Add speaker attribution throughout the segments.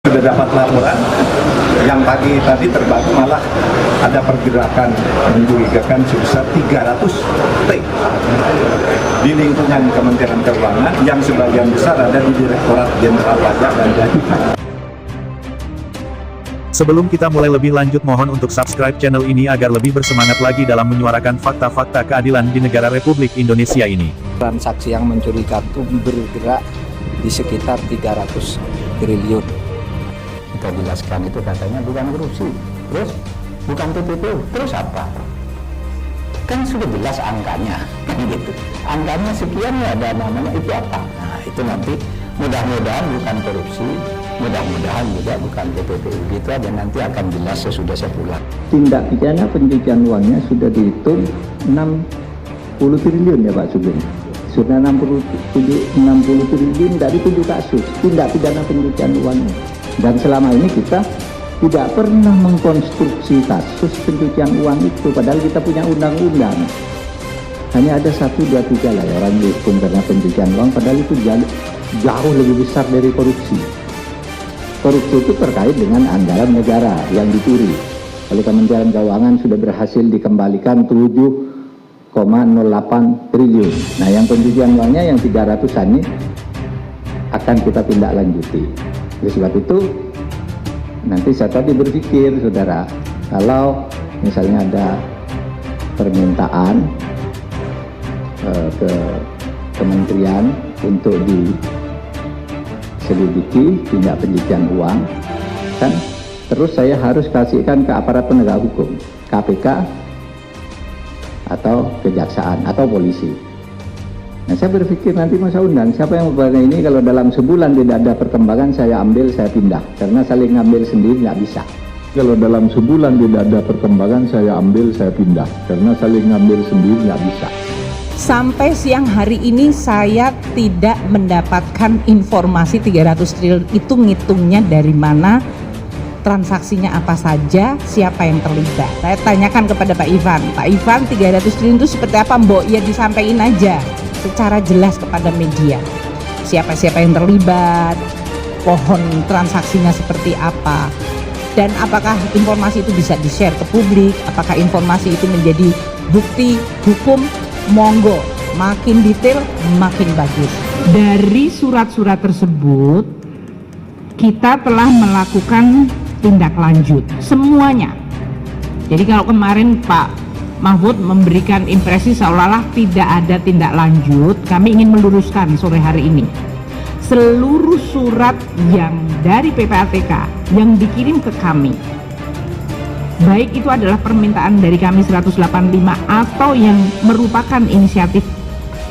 Speaker 1: Sudah dapat laporan yang pagi tadi terbagi malah ada pergerakan mencurigakan sebesar 300 T di lingkungan Kementerian Keuangan yang sebagian besar ada di Direktorat Jenderal Pajak dan Jajukan.
Speaker 2: Sebelum kita mulai lebih lanjut, mohon untuk subscribe channel ini agar lebih bersemangat lagi dalam menyuarakan fakta-fakta keadilan di negara Republik Indonesia ini.
Speaker 3: Transaksi yang mencurigakan itu bergerak di sekitar 300 triliun. Kita jelaskan itu katanya bukan korupsi, terus bukan TPPU, terus apa? Kan sudah jelas angkanya, kan gitu. Angkanya sekian ya, ada namanya itu apa? Nah itu nanti mudah-mudahan bukan korupsi, mudah-mudahan juga bukan TPPU, gitu aja, nanti akan jelas sesudah saya pulang.
Speaker 4: Tindak pidana pencucian uangnya sudah dihitung 60 triliun ya Pak Sugeng. Sudah 60 triliun dari 7 kasus tindak pidana pencucian uangnya. Dan selama ini kita tidak pernah mengkonstruksi kasus pencucian uang itu, padahal kita punya undang-undang. Hanya ada 1, 2, 3 lah ya orang dihukum karena pencucian uang, padahal itu jauh lebih besar dari korupsi. Korupsi itu terkait dengan anggaran negara yang dicuri. Oleh Kementerian Keuangan sudah berhasil dikembalikan 7,08 triliun. Nah yang pencucian uangnya yang 300-an ini akan kita tindak lanjuti. Oleh sebab itu nanti saya tadi berpikir saudara, kalau misalnya ada permintaan ke kementerian untuk diselidiki tindak pencucian uang, kan terus saya harus kasihkan ke aparat penegak hukum, KPK atau kejaksaan atau polisi. Nah saya berpikir nanti masa undang siapa yang membantu ini, kalau dalam sebulan tidak ada perkembangan saya ambil, saya pindah, karena saling ngambil sendiri nggak bisa. Kalau dalam sebulan tidak ada perkembangan saya ambil, saya pindah, karena saling ngambil sendiri nggak bisa.
Speaker 5: Sampai siang hari ini saya tidak mendapatkan informasi 300 triliun itu ngitungnya dari mana, transaksinya apa saja, siapa yang terlibat. Saya tanyakan kepada Pak Ivan, 300 triliun itu seperti apa Mbok? Ya disampaikan aja secara jelas kepada media. Siapa-siapa yang terlibat, pohon transaksinya seperti apa, dan apakah informasi itu bisa di-share ke publik, apakah informasi itu menjadi bukti hukum, monggo, makin detail makin bagus. Dari surat-surat tersebut kita telah melakukan tindak lanjut semuanya. Jadi kalau kemarin Pak Mahfud memberikan impresi seolah-olah tidak ada tindak lanjut, kami ingin meluruskan sore hari ini. Seluruh surat yang dari PPATK yang dikirim ke kami, baik itu adalah permintaan dari kami 185 atau yang merupakan inisiatif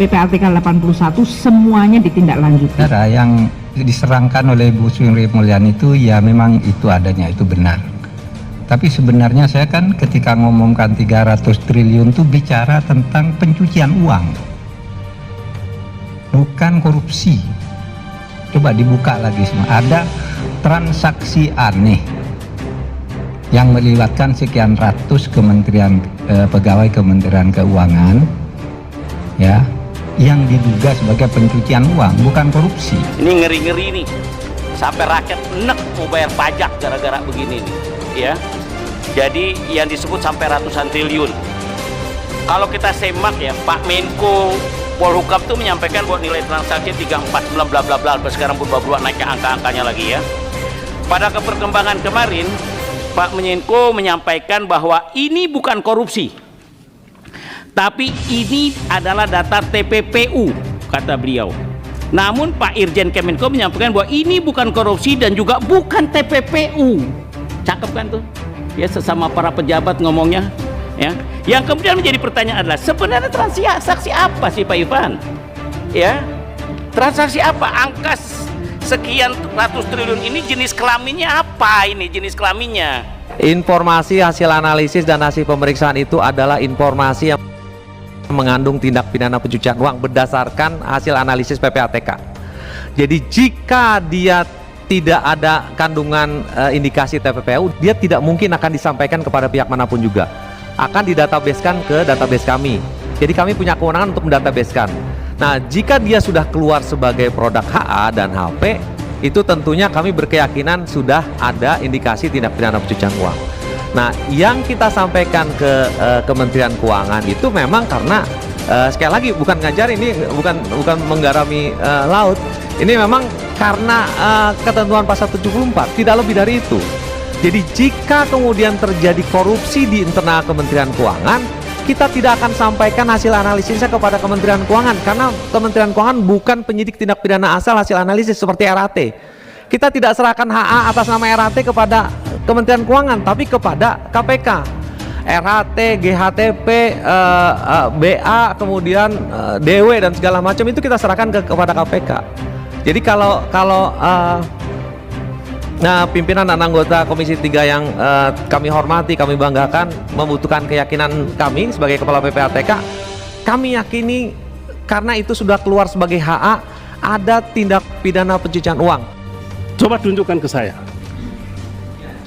Speaker 5: PPATK 81, semuanya ditindaklanjuti.
Speaker 3: Yang diserangkan oleh Bu Sri Mulyani itu ya memang itu adanya, itu benar. Tapi sebenarnya saya kan ketika ngomongkan 300 triliun itu bicara tentang pencucian uang, bukan korupsi. Coba dibuka lagi semua, ada transaksi aneh yang melibatkan sekian ratus pegawai Kementerian Keuangan, ya, yang diduga sebagai pencucian uang, bukan korupsi.
Speaker 6: Ini ngeri-ngeri nih, sampai rakyat enek mau bayar pajak gara-gara begini nih, ya. Jadi yang disebut sampai ratusan triliun. Kalau kita semak ya, Pak Menko Polhukam tuh menyampaikan bahwa nilai transaksi 34 bla bla bla, sekarang berubah-ubah naik angka-angkanya lagi ya. Pada keperkembangan kemarin, Pak Menko menyampaikan bahwa ini bukan korupsi, tapi ini adalah data TPPU, kata beliau. Namun Pak Irjen Kemenko menyampaikan bahwa ini bukan korupsi dan juga bukan TPPU. Cakep kan tuh? Ya, sesama para pejabat ngomongnya, ya. Yang kemudian menjadi pertanyaan adalah sebenarnya transaksi apa sih Pak Ivan? Ya, transaksi apa? Angka sekian ratus triliun ini jenis kelaminnya apa? Ini jenis kelaminnya.
Speaker 7: Informasi hasil analisis dan hasil pemeriksaan itu adalah informasi yang mengandung tindak pidana pencucian uang berdasarkan hasil analisis PPATK. Jadi jika dia tidak ada kandungan indikasi TPPU, dia tidak mungkin akan disampaikan kepada pihak manapun juga. Akan didatabasekan ke database kami. Jadi kami punya kewenangan untuk mendatabasekan. Nah, jika dia sudah keluar sebagai produk HA dan HP, itu tentunya kami berkeyakinan sudah ada indikasi tindak pidana pencucian uang. Nah, yang kita sampaikan ke Kementerian Keuangan itu memang karena sekali lagi bukan ngajar, ini bukan menggarami laut. Ini memang karena ketentuan pasal 74, tidak lebih dari itu. Jadi jika kemudian terjadi korupsi di internal Kementerian Keuangan, kita tidak akan sampaikan hasil analisisnya kepada Kementerian Keuangan karena Kementerian Keuangan bukan penyidik tindak pidana asal hasil analisis seperti RAT. Kita tidak serahkan HA atas nama RAT kepada Kementerian Keuangan, tapi kepada KPK. RAT, GHTP, BA, kemudian DW dan segala macam itu kita serahkan kepada KPK. Jadi kalau pimpinan dan anggota Komisi 3 yang kami hormati, kami banggakan, membutuhkan keyakinan kami sebagai Kepala PPATK, kami yakini karena itu sudah keluar sebagai HA, ada tindak pidana pencucian uang.
Speaker 8: Coba tunjukkan ke saya.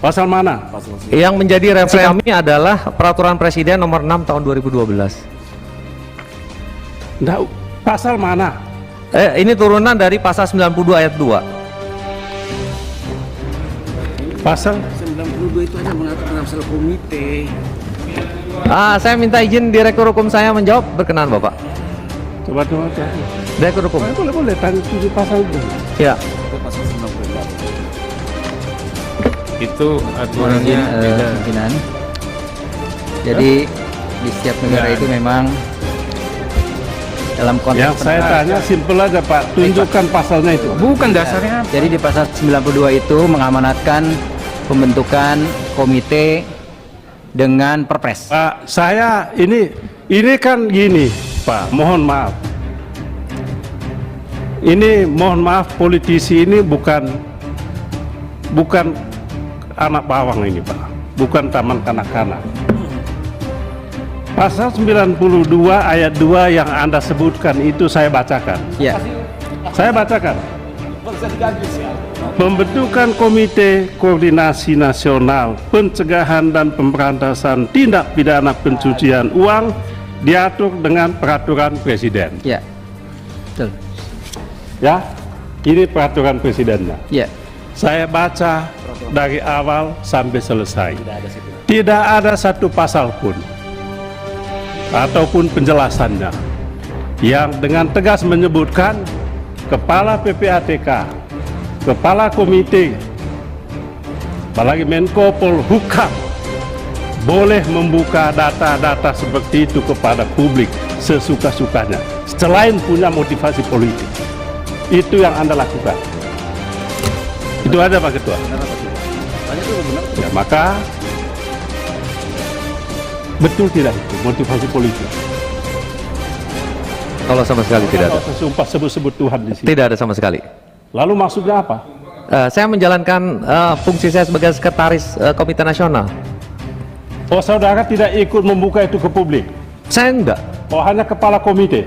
Speaker 8: Pasal mana?
Speaker 7: Yang menjadi referensi kami adalah Peraturan Presiden nomor 6 tahun 2012.
Speaker 8: Nggak, pasal mana?
Speaker 7: Ini turunan dari pasal 92 ayat 2.
Speaker 8: Pasal
Speaker 9: 92 itu hanya mengatur masalah komite.
Speaker 7: Saya minta izin Direktur Hukum saya menjawab, berkenan Bapak.
Speaker 8: coba.
Speaker 7: Direktur Hukum.
Speaker 8: Boleh tanya 7 pasal itu.
Speaker 7: Ya.
Speaker 9: Pasal 98.
Speaker 3: Itu aturannya pimpinan. Jadi di setiap negara itu memang dalam konteks
Speaker 8: Yang saya tanya simpel aja Pak, tunjukkan pasalnya itu.
Speaker 3: bukan dasarnya. Jadi di pasal 92 itu mengamanatkan pembentukan komite dengan perpres.
Speaker 8: Pak, saya ini kan gini, Pak, mohon maaf. Ini mohon maaf, politisi ini bukan anak bawang ini, Pak. Bukan taman kanak-kanak. Pasal 92 ayat 2 yang Anda sebutkan itu saya bacakan.
Speaker 3: Ya.
Speaker 8: Saya bacakan. Pembentukan Komite Koordinasi Nasional Pencegahan dan Pemberantasan Tindak Pidana Pencucian Uang diatur dengan Peraturan Presiden.
Speaker 3: Ya. Betul.
Speaker 8: Ya, ini Peraturan Presidennya.
Speaker 3: Ya.
Speaker 8: Saya baca dari awal sampai selesai. Tidak ada satu pasal pun ataupun penjelasannya yang dengan tegas menyebutkan Kepala PPATK, Kepala Komite, apalagi Menko Polhukam boleh membuka data-data seperti itu kepada publik sesuka-sukanya selain punya motivasi politik. Itu yang Anda lakukan. Itu ada Pak Ketua. Ya, maka betul tidak itu motivasi politik?
Speaker 7: Kalau sama sekali tidak ada.
Speaker 8: Sumpah sebut-sebut Tuhan di sini.
Speaker 7: Tidak ada sama sekali.
Speaker 8: Lalu maksudnya apa?
Speaker 7: Saya menjalankan fungsi saya sebagai sekretaris Komite Nasional.
Speaker 8: Oh, saudara tidak ikut membuka itu ke publik?
Speaker 7: Saya enggak.
Speaker 8: Oh, hanya kepala komite?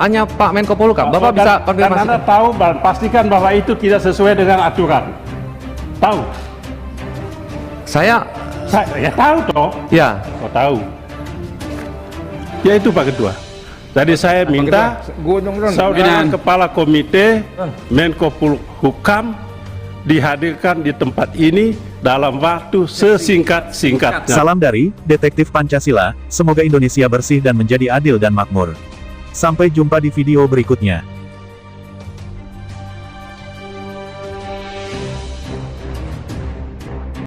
Speaker 7: Hanya Pak Menko Polhukam. Bapak bisa
Speaker 8: Dan
Speaker 7: konfirmasi.
Speaker 8: Anda tahu dan pastikan bahwa itu tidak sesuai dengan aturan. Tahu?
Speaker 7: Saya
Speaker 8: Ya tahu toh?
Speaker 7: ya.
Speaker 8: Oh, tahu. Ya itu Pak Ketua. Jadi saya minta saudara kepala komite Menko Polhukam dihadirkan di tempat ini dalam waktu sesingkat-singkatnya.
Speaker 2: Salam dari Detektif Pancasila, semoga Indonesia bersih dan menjadi adil dan makmur. Sampai jumpa di video berikutnya.